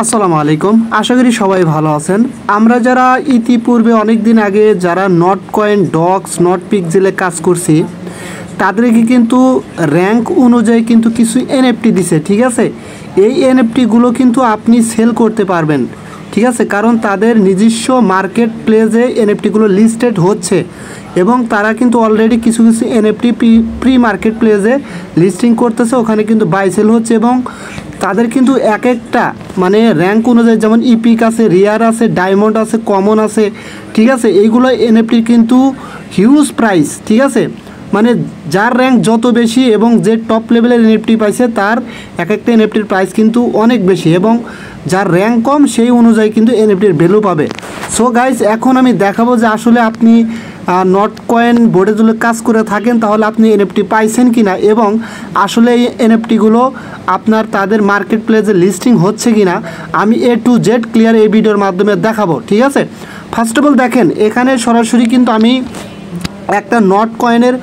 আসসালামু আলাইকুম। আশা করি সবাই ভালো আছেন। আমরা যারা ইতিপূর্বে অনেক দিন আগে যারা নট কয়েন ডক্স নট পিক্সেলে কাজ করছি তাদেরকে কিন্তু র্যাঙ্ক অনুযায়ী কিন্তু কিছু এনএফটি দিছে, ঠিক আছে। এই এনএফটিগুলো কিন্তু আপনি সেল করতে পারবেন, ঠিক আছে, কারণ তাদের নিজস্ব মার্কেট প্লেসে এনএফটিগুলো লিস্টেড হচ্ছে এবং তারা কিন্তু অলরেডি কিছু কিছু এনএফটি প্রি মার্কেট প্লেসে লিস্টিং করতেছে, ওখানে কিন্তু বাই সেল হচ্ছে এবং তাদের কিন্তু এক একটা মানে র্যাঙ্ক অনুযায়ী যেমন ইপিক আছে, রিয়ার আছে, ডায়মন্ড আছে, কমন আছে, ঠিক আছে। এইগুলো এনএফটির কিন্তু হিউজ প্রাইস, ঠিক আছে। মানে যার র্যাঙ্ক যত বেশি এবং যে টপ লেভেলের এনএফটি পাইছে তার এক একটা এনএফটির প্রাইস কিন্তু অনেক বেশি এবং যার র্যাঙ্ক কম সেই অনুযায়ী কিন্তু এনএফটির ভ্যালু পাবে। সো গাইজ, এখন আমি দেখাবো যে আসলে আপনি নট কয়েন বোর্ডে যদি কাজ করে থাকেন তাহলে আপনি এনএফটি পাইছেন কি না এবং আসলে এই এনএফটিগুলো আপনার তাদের মার্কেট প্লেসে লিস্টিং হচ্ছে কি না আমি এ টু জেড ক্লিয়ার এই ভিডিওর মাধ্যমে দেখাবো, ঠিক আছে। ফার্স্ট অফ অল দেখেন, এখানে সরাসরি কিন্তু আমি একটা নট কয়েনের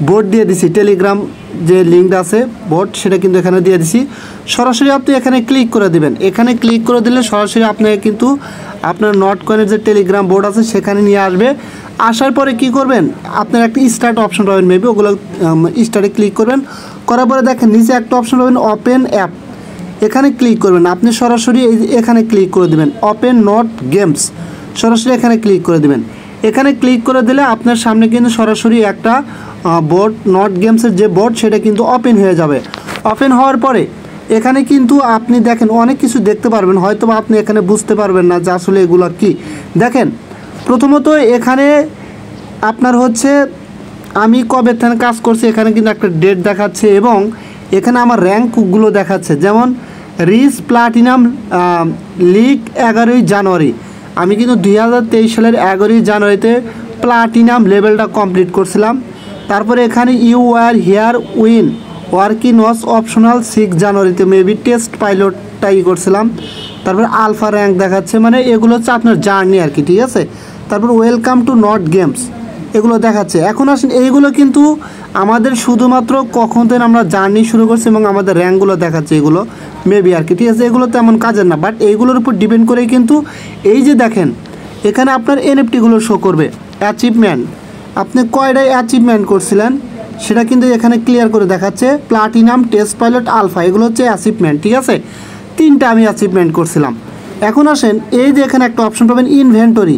বোর্ড দিয়ে দিছি, টেলিগ্রাম যে লিঙ্ক আছে বোর্ড সেটা কিন্তু এখানে দিয়ে দিছি। সরাসরি আপনি এখানে ক্লিক করে দিবেন। এখানে ক্লিক করে দিলে সরাসরি আপনাকে কিন্তু আপনার নট কয়েনের যে টেলিগ্রাম বোর্ড আছে সেখানে নিয়ে আসবে। আসার পরে কি করবেন, আপনার একটা স্টার্ট অপশন পাবেন, মেবি ওগুলো স্টার্টে ক্লিক করবেন। করার পরে দেখেন নিচে একটা অপশন পাবেন ওপেন অ্যাপ, এখানে ক্লিক করবেন। আপনি সরাসরি এখানে ক্লিক করে দিবেন ওপেন নট গেমস, সরাসরি এখানে ক্লিক করে দিবেন। এখানে ক্লিক করে দিলে আপনার সামনে কিন্তু সরাসরি একটা বোর্ড নট গেমসের যে বোর্ড সেটা কিন্তু ওপেন হয়ে যাবে। ওপেন হওয়ার পরে এখানে কিন্তু আপনি দেখেন অনেক কিছু দেখতে পারবেন, হয়তো আপনি এখানে বুঝতে পারবেন না যে আসলে এগুলো কি। দেখেন প্রথমত এখানে আপনার হচ্ছে আমি কবে থেকে কাজ করছি এখানে কিন্তু একটা ডেট দেখাচ্ছে এবং এখানে আমার র্যাঙ্কগুলো দেখাচ্ছে, যেমন রিচ প্লাটিনাম লিগ 11ই জানুয়ারি। আমি কিন্তু 2023 সালের 11ই জানুয়ারিতে প্লাটিনাম লেভেলটা কমপ্লিট করছিলাম। তারপরে এখানে you are here win working was optional 6 জানুয়ারিতে মেবি টেস্ট পাইলটটাই করছিলাম। তারপর আলফা র্যাঙ্ক দেখাচ্ছে, মানে এগুলো হচ্ছে আপনার জার্নি আর কি, ঠিক আছে। তারপর ওয়েলকাম টু নট গেমস এগুলো দেখাচ্ছে। এখন আসেন এইগুলো কিন্তু আমাদের শুধুমাত্র কখন থেকে আমরা জার্নি শুরু করছি এবং আমাদের র্যাঙ্কগুলো দেখাচ্ছে, এগুলো মেবি আর কি, ঠিক আছে। এগুলো তেমন কাজের না, বাট এইগুলোর উপর ডিপেন্ড করেই কিন্তু এই যে দেখেন এখানে আপনার এনএফটিগুলো শো করবে। অ্যাচিভমেন্ট আপনি কয়টাই অ্যাচিভমেন্ট করছিলেন সেটা কিন্তু এখানে ক্লিয়ার করে দেখাচ্ছে। প্লাটিনাম, টেস্ট পাইলট, আলফা এগুলো হচ্ছে অ্যাচিভমেন্ট, ঠিক আছে। 3টা আমি অ্যাচিভমেন্ট করছিলাম। এখন আসেন এই যে এখানে একটা অপশন পাবেন ইনভেন্টরি।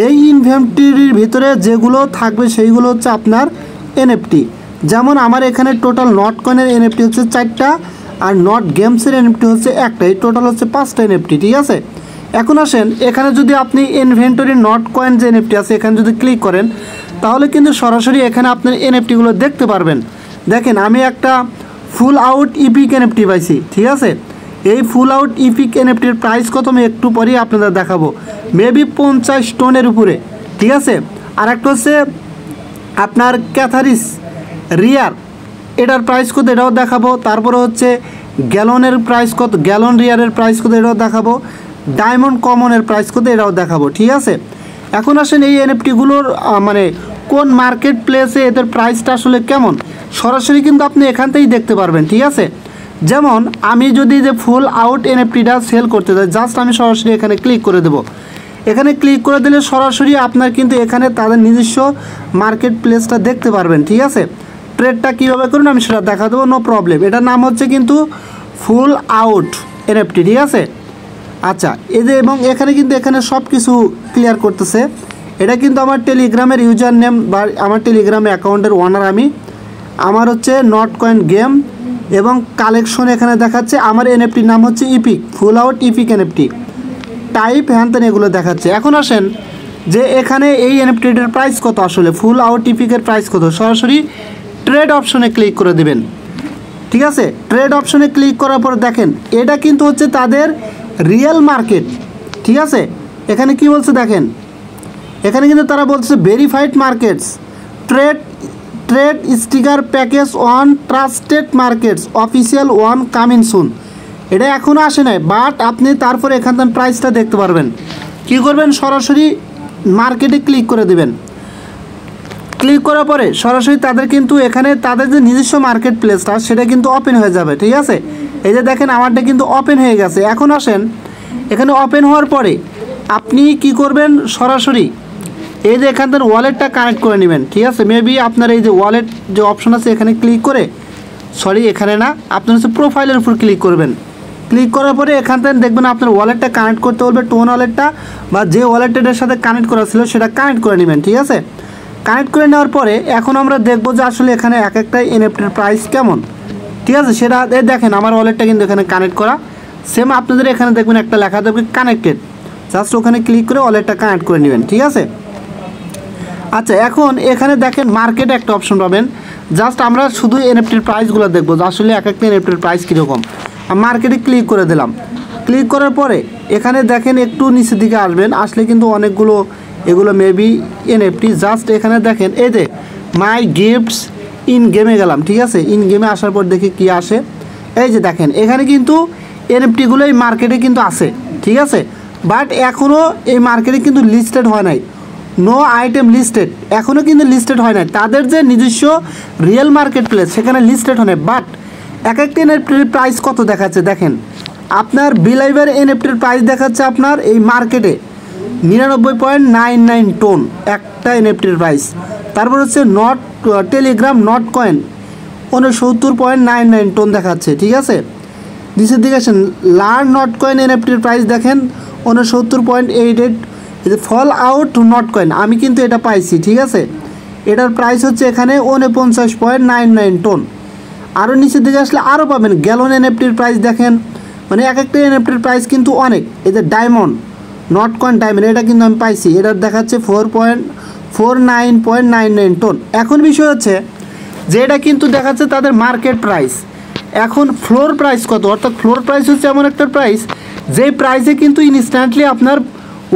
এই ইনভেন্টরির ভিতরে যেগুলো থাকবে সেইগুলো হচ্ছে আপনার এনএফটি। যেমন আমার এখানে টোটাল নট কয়েনের এনএফটি হচ্ছে 4টা আর নট গেমসের এনএফটি হচ্ছে একটা, এই টোটাল হচ্ছে 5টা এনএফটি, ঠিক আছে। এখন আসেন এখানে যদি আপনি ইনভেন্টরি নট কয়েন যে এনএফটি আছে এখানে যদি ক্লিক করেন তাহলে কিন্তু সরাসরি এখানে আপনার এনএফটিগুলো দেখতে পারবেন। দেখেন আমি একটা ফুল আউট ইপিক এনএফটি পাইছি, ঠিক আছে। এই ফুল আউট ইপিক এনএফটির প্রাইস কত আমি একটু পরেই আপনাদের দেখাবো, মেবি 50 টোনের উপরে, ঠিক আছে। আর একটা হচ্ছে আপনার ক্যাথারিস রিয়ার, এটার প্রাইস কত এটাও দেখাবো। তারপরে হচ্ছে গ্যালনের প্রাইস কত, গ্যালন রিয়ারের প্রাইস কত এটাও দেখাবো। ডায়মন্ড কমনের প্রাইস কত এটাও দেখাবো, ঠিক আছে। এখন আসেন এই এনএফটিগুলোর মানে কোন মার্কেট প্লেসে এদের প্রাইসটা আসলে কেমন সরাসরি কিন্তু আপনি এখান থেকেই দেখতে পারবেন, ঠিক আছে। যেমন আমি যদি যে ফুল আউট এনএফটিটা সেল করতে চাই জাস্ট আমি সরাসরি এখানে ক্লিক করে দেবো। এখানে ক্লিক করে দিলে সরাসরি আপনার কিন্তু এখানে তাদের নিজস্ব মার্কেট প্লেসটা দেখতে পারবেন, ঠিক আছে। ট্রেডটা কীভাবে করুন আমি সেটা দেখা দেবো, নো প্রবলেম। এটার নাম হচ্ছে কিন্তু ফুল আউট এনএফটি, ঠিক আছে। আচ্ছা এই যে এবং এখানে কিন্তু এখানে সব কিছু ক্লিয়ার করতেছে। এটা কিন্তু আমার টেলিগ্রামের ইউজার নেম বা আমার টেলিগ্রাম অ্যাকাউন্টের ওনার আমি, আমার হচ্ছে নট কয়েন গেম এবং কালেকশন এখানে দেখাচ্ছে। আমার এনএফটির নাম হচ্ছে ইপিক, ফুল আউট ইপিক এনএফটি, টাইপ হ্যানতেন এগুলো দেখাচ্ছে। এখন আসেন যে এখানে এই এনএফটিটার প্রাইস কত, আসলে ফুল আউট ইপিকের প্রাইস কত, সরাসরি ট্রেড অপশনে ক্লিক করে দিবেন, ঠিক আছে। ট্রেড অপশনে ক্লিক করার পর দেখেন এটা কিন্তু হচ্ছে তাদের রিয়েল মার্কেট, ঠিক আছে। এখানে কি বলছে দেখেন, এখানে কিন্তু তারা বলছে verified markets trade sticker package one trusted markets official one coming soon. এটা এখনও আসে নাই, বাট আপনি তারপরে এখান থেকে প্রাইসটা দেখতে পারবেন। কি করবেন, সরাসরি মার্কেটে ক্লিক করে দেবেন। ক্লিক করার পরে সরাসরি তাদের কিন্তু এখানে তাদের যে নিজস্ব মার্কেট প্লেসটা সেটা কিন্তু ওপেন হয়ে যাবে, ঠিক আছে। এই যে দেখেন আমারটা কিন্তু ওপেন হয়ে গেছে। এখন আসেন এখানে ওপেন হওয়ার পরে আপনি কি করবেন, সরাসরি এই যে এখান থেকে ওয়ালেটটা কানেক্ট করে নেবেন, ঠিক আছে। মেবি আপনার এই যে ওয়ালেট যে অপশন আছে এখানে ক্লিক করে, সরি এখানে না, আপনার হচ্ছে প্রোফাইলের উপর ক্লিক করবেন। ক্লিক করার পরে এখান থেকে দেখবেন আপনার ওয়ালেটটা কানেক্ট করতে বলবে, টোন ওয়ালেটটা বা যে ওয়ালেটের সাথে কানেক্ট করা ছিল সেটা কানেক্ট করে নেবেন, ঠিক আছে। কানেক্ট করে নেওয়ার পরে এখন আমরা দেখব যে আসলে এখানে এক একটা এনএফটির প্রাইস কেমন, ঠিক আছে। সেটা দেখেন আমার ওয়ালেটটা কিন্তু এখানে কানেক্ট করা, সেম আপনাদের এখানে দেখবেন একটা লেখা থাকবে কানেক্টেড, জাস্ট ওখানে ক্লিক করে ওয়ালেটটা কানেক্ট করে নেবেন, ঠিক আছে। আচ্ছা, এখন এখানে দেখেন মার্কেটে একটা অপশন পাবেন, জাস্ট আমরা শুধু এনএফটির প্রাইসগুলো দেখবো যে আসলে এক একটা এনএফটির প্রাইস কীরকম। মার্কেটে ক্লিক করে দিলাম। ক্লিক করার পরে এখানে দেখেন একটু নিচের দিকে আসবেন, আসলে কিন্তু অনেকগুলো এগুলো মেবি এনএফটি। জাস্ট এখানে দেখেন এই যে মাই গিফটস ইন গেমে গেলাম, ঠিক আছে। ইন গেমে আসার পর দেখি কি আসে, এই যে দেখেন এখানে কিন্তু এনএফটিগুলো এই মার্কেটে কিন্তু আছে, ঠিক আছে। বাট এখনও এই মার্কেটে কিন্তু লিস্টেড হয় নাই, নো আইটেম লিস্টেড, এখনও কিন্তু লিস্টেড হয় নাই। তাদের যে নিজস্ব রিয়েল মার্কেট প্লেস সেখানে লিস্টেড হয় নাই। বাট এক একটা এনএফটির প্রাইস কত দেখাচ্ছে দেখেন, আপনার বিলাইভার এনএফটির প্রাইস দেখাচ্ছে আপনার এই মার্কেটে 99.99 টোন একটা এনএফটির প্রাইস। তারপর হচ্ছে not Telegram not coin 69.99 tone দেখাচ্ছে, ঠিক আছে। নিচের দিকে আসেন, লার্ন নট কয়েন এনএফটির প্রাইস দেখেন 69.88। ফল আউট নট কয়েন আমি কিন্তু এটা পাইছি, ঠিক আছে। এটার প্রাইস হচ্ছে এখানে 49.99 টোন। আরও নিচের দিকে আসলে আরও পাবেন গ্যালন এনএফটির প্রাইস দেখেন, মানে এক একটা এনএফটির প্রাইস কিন্তু অনেক। এই যে ডায়মন্ড নট কয়েন ডায়মন্ড এটা কিন্তু আমি পাইছি, এটার দেখাচ্ছে 4.49.99 টোন। এখন বিষয় হচ্ছে যে এটা কিন্তু দেখাচ্ছে তাদের মার্কেট প্রাইস। এখন ফ্লোর প্রাইস কত, অর্থাৎ ফ্লোর প্রাইস হচ্ছে এমন একটা প্রাইস যেই প্রাইসে কিন্তু ইনস্ট্যান্টলি আপনার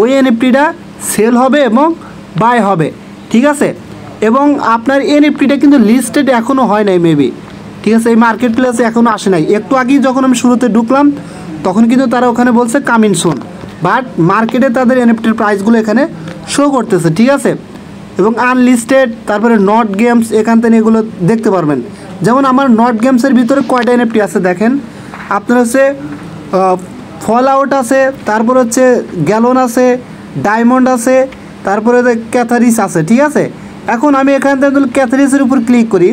ওই এনএফটিটা সেল হবে এবং বাই হবে, ঠিক আছে। এবং আপনার এনএফটিটা কিন্তু লিস্টেড এখনও হয় নাই মেবি, ঠিক আছে। এই মার্কেট প্লেসে এখনও আসে নাই। একটু আগেই যখন আমি শুরুতে ঢুকলাম তখন কিন্তু তারা ওখানে বলছে কামিং সুন, বাট মার্কেটে তাদের এনএফটির প্রাইসগুলো এখানে শো করতেছে, ঠিক আছে। এবং আনলিস্টেড, তারপরে নট গেমস, এখান থেকে এগুলো দেখতে পারবেন। যেমন আমার নট গেমসের ভিতরে কয়টা এনএফটি আছে দেখেন, আপনার হচ্ছে ফল আউট আছে, তারপর হচ্ছে গ্যালন আছে, ডায়মন্ড আছে, তারপরে ক্যাথারিস আছে, ঠিক আছে। এখন আমি এখান থেকে ক্যাথারিসের উপর ক্লিক করি,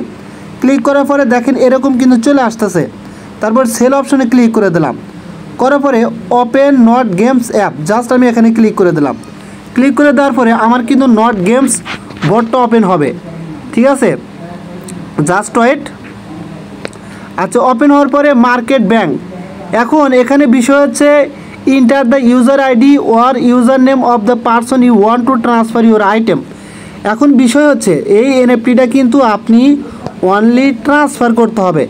ক্লিক করার পরে দেখেন এরকম কিন্তু চলে আসতেছে। তারপর সেল অপশনে ক্লিক করে দিলাম, করার পরে open not games app, just আমি এখানে ক্লিক করে দিলাম। ক্লিক করে দেওয়ার পরে আমার কিন্তু নট গেমস বোর্ডটা ওপেন হবে, ঠিক আছে। Just wait. আচ্ছা, ওপেন হওয়ার পরে মার্কেট ব্যাংক, এখন এখানে বিষয় হচ্ছে enter the user ID or user name of the person you want to transfer your item. এখন বিষয় হচ্ছে এই এনএফটিটা কিন্তু আপনি অনলি ট্রান্সফার করতে হবে,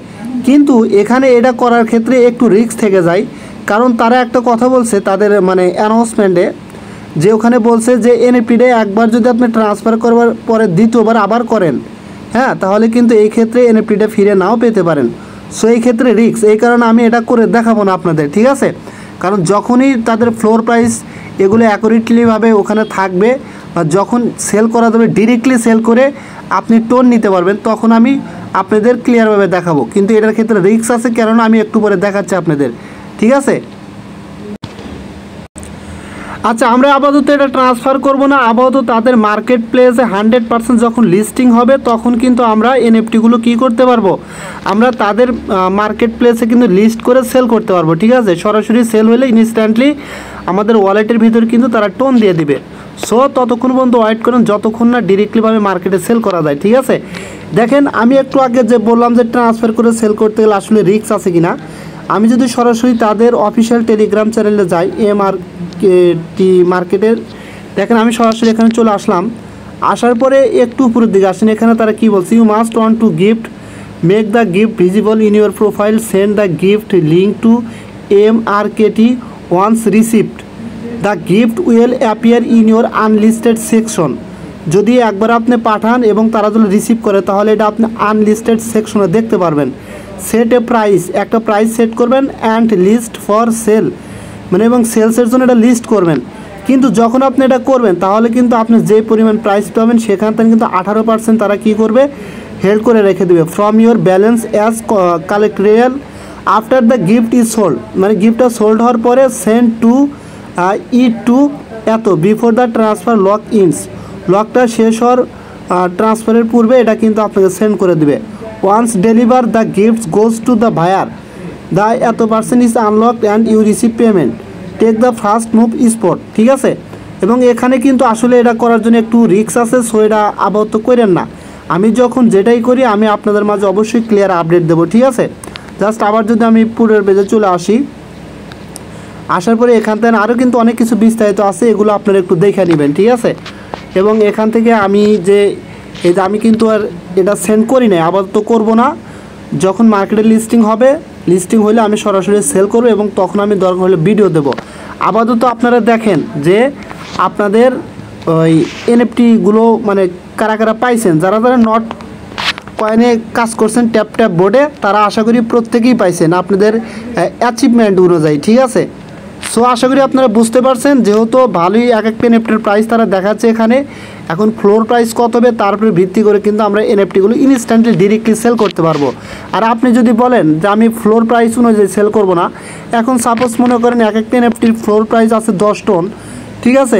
কিন্তু এখানে এটা করার ক্ষেত্রে একটু রিস্ক থেকে যায়। কারণ তারা একটা কথা বলছে তাদের মানে অ্যানাউন্সমেন্টে, যে ওখানে বলছে যে এনএফটিটা একবার যদি আপনি ট্রান্সফার করবার পরে দ্বিতীয়বার আবার করেন, হ্যাঁ, তাহলে কিন্তু এই ক্ষেত্রে এনএফটিটা ফিরে নাও পেতে পারেন। সো এই ক্ষেত্রে রিস্ক, এই কারণে আমি এটা করে দেখাবো না আপনাদের, ঠিক আছে। কারণ যখনই তাদের ফ্লোর প্রাইস এগুলো অ্যাকুরেটলিভাবে ওখানে থাকবে বা যখন সেল করা যাবে ডিরেক্টলি সেল করে আপনি টোন নিতে পারবেন, তখন আমি আপনাদের ক্লিয়ারভাবে দেখাবো। কিন্তু এটার ক্ষেত্রে রিস্ক আছে, কেননা আমি একটু পরে দেখাচ্ছি আপনাদের, ঠিক আছে। আচ্ছা, আমরা আপাতত এটা ট্রান্সফার করব না, আপাতত তাদের মার্কেট প্লেসে 100% যখন লিস্টিং হবে তখন কিন্তু আমরা এনএফটিগুলো কী করতে পারবো, আমরা তাদের মার্কেট প্লেসে কিন্তু লিস্ট করে সেল করতে পারবো, ঠিক আছে। সরাসরি সেল হলে ইনস্ট্যান্টলি আমাদের ওয়ালেটের ভিতর কিন্তু তারা টোন দিয়ে দিবে। সো ততক্ষণ পর্যন্ত ওয়েট করুন যতক্ষণ না ডিরেক্টলিভাবে মার্কেটে সেল করা যায়, ঠিক আছে। দেখেন আমি একটু আগে যে বললাম যে ট্রান্সফার করে সেল করতে গেলে আসলে রিস্ক আছে কি না, আমি যদি সরাসরি তাদের অফিসিয়াল টেলিগ্রাম চ্যানেলে যাই এমআরটি মার্কেটের, দেখেন আমি সরাসরি এখানে চলে আসলাম। আসার পরে একটু উপরের দিকে আসেন, এখানে তারা কি বলছে, you must want to gift make the gift visible in your profile, send the gift link to MRKT once received, the gift will appear in your unlisted section. যদি একবার আপনি পাঠান এবং তারা যদি রিসিভ করে তাহলে এটা আপনি আনলিস্টেড সেকশনে দেখতে পারবেন। সেট এ প্রাইস, একটা প্রাইস সেট করবেন, অ্যান্ড লিস্ট ফর সেল, মানে এবং সেলসের জন্য এটা লিস্ট করবেন। কিন্তু যখন আপনি এটা করবেন তাহলে কিন্তু আপনি যে পরিমাণ প্রাইস পাবেন সেখান থেকে কিন্তু 18% তারা কী করবে, হেল্ড করে রেখে দেবে from your balance as collect real after the gift is sold, মানে গিফটটা সোল্ড হওয়ার পরে সেন্ড টু টু এত বিফোর দ্য ট্রান্সফার লক ইনস, লকটা শেষ হওয়ার ট্রান্সফারের পূর্বে এটা কিন্তু আপনাকে সেন্ড করে দিবে। Once deliver the gifts goes to the buyer, the এত percent is unlocked and you receive payment, take the first move spot. ঠিক আছে, এবং এখানে কিন্তু আসলে এটা করার জন্য একটু রিস্ক আছে, সো এটা আপাতত করেন না। আমি যখন যেটাই করি আমি আপনাদের মাঝে অবশ্যই ক্লিয়ার আপডেট দেবো। ঠিক আছে, জাস্ট আবার যদি আমি পুরোর পেজে চলে আসি, আসার পরে এখান থেকে আরও কিন্তু অনেক কিছু বিস্তারিত আছে, এগুলো আপনারা একটু দেখে নেবেন। ঠিক আছে, এবং এখান থেকে আমি যে আমি কিন্তু আর এটা সেন্ড করি নাই, আপাতত করব না। যখন মার্কেটে লিস্টিং হবে, লিস্টিং হলে আমি সরাসরি সেল করব এবং তখন আমি দরকার হলে ভিডিও দেব। আপাতত আপনারা দেখেন যে আপনাদের ওই এনএফটিগুলো মানে কারা কারা পাইছেন, যারা যারা নট কয়েনে কাজ করছেন ট্যাপ ট্যাপ বোর্ডে, তারা আশা করি প্রত্যেকেই পাইছেন আপনাদের অ্যাচিভমেন্ট অনুযায়ী। ঠিক আছে, সো আশা করি আপনারা বুঝতে পারছেন, যেহেতু ভালোই এক একটা এনএফটির প্রাইস তারা দেখাচ্ছে এখানে। এখন ফ্লোর প্রাইস কত হবে তার উপরে ভিত্তি করে কিন্তু আমরা এনএফটিগুলো ইনস্ট্যান্টলি ডিরেক্টলি সেল করতে পারবো। আর আপনি যদি বলেন যে আমি ফ্লোর প্রাইস অনুযায়ী সেল করব না, এখন সাপোজ মনে করেন এক একটা এনএফটির ফ্লোর প্রাইস আছে 10 টন, ঠিক আছে,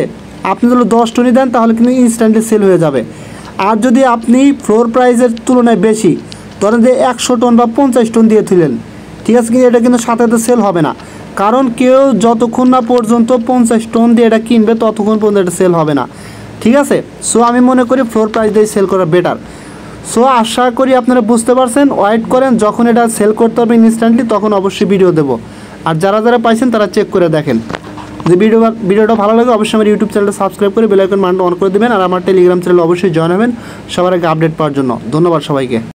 আপনি যদি 10 টনই দেন তাহলে কিন্তু ইনস্ট্যান্টলি সেল হয়ে যাবে। আর যদি আপনি ফ্লোর প্রাইসের তুলনায় বেশি ধরেন যে 100 টন বা 50 টন দিয়ে তুলেন, ঠিক আছে, কিন্তু এটা কিন্তু সাথে সাথে সেল হবে না, কারণ কেউ যতক্ষণ না পর্যন্ত 50 টন দিয়ে এটা কিনবে ততক্ষণ পর্যন্ত এটা সেল হবে না। ঠিক আছে, সো আমি মনে করি ফ্লোর প্রাইস দিয়ে সেল করা বেটার। সো আশা করি আপনারা বুঝতে পারছেন, ওয়েট করেন, যখন এটা সেল করতে হবে ইনস্ট্যান্টলি তখন অবশ্যই ভিডিও দেবো। আর যারা যারা পাইছেন তারা চেক করে দেখেন। যদি ভিডিওটা ভালো লাগে অবশ্যই আমার ইউটিউব চ্যানেলটা সাবস্ক্রাইব করে বেল আইকন বাটনটা অন করে দেবেন, আর আমার টেলিগ্রাম চ্যানেলে অবশ্যই জয়েন হবেন সবার আগে আপডেট পাওয়ার জন্য। ধন্যবাদ সবাইকে।